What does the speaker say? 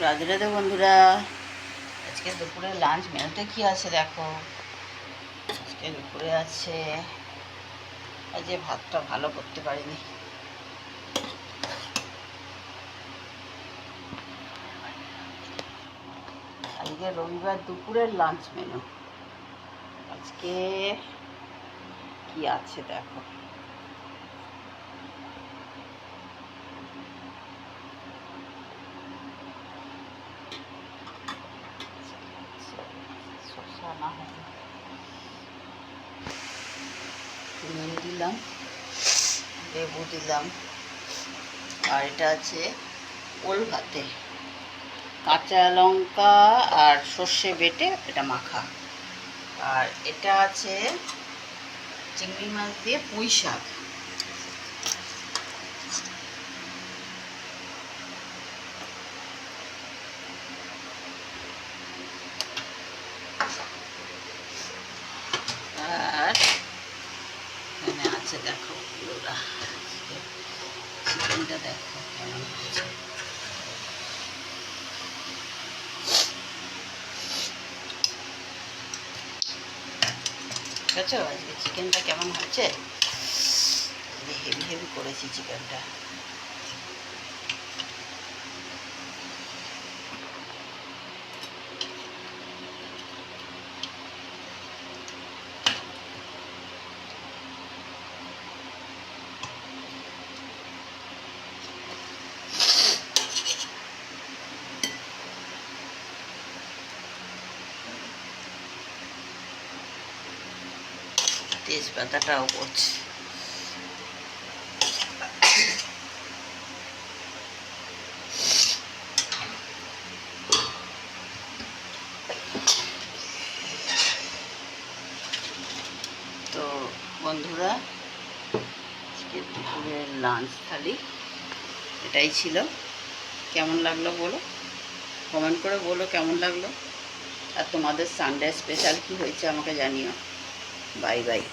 রাধে রাধে বন্ধুরা, আজকে দুপুরে লাঞ্চ মেনুতে কি আছে দেখো। আজকে দুপুরে আছে, আজ ভাতটা ভালো করতে পারিনি। আজকে রবিবার দুপুরের লাঞ্চ মেনু আজকে কি আছে দেখো। শসা না হবে, নুন দিলাম, লেবু দিলাম, আর এটা আছে ওল ভাতে কাঁচা লঙ্কা আর সর্ষে বেটে এটা মাখা। আর এটা আছে চিংড়ি মাছ দিয়ে পুঁই শাক। আর এখানে আছে দেখো বন্ধুরা, চিকেনটা দেখো কেমন হয়েছে। ঠিক আছে, আজকে চিকেনটা কেমন হয়েছে, হেভি হেভি করেছি চিকেনটা। তেজপাতাটাও করছি। তো বন্ধুরা, আজকে দুপুরের লাঞ্চ থালি এটাই ছিল। কেমন লাগলো বলো, কমেন্ট করে বলো কেমন লাগলো। আর তোমাদের সানডে স্পেশাল কি হয়েছে আমাকে জানিও। Bye bye.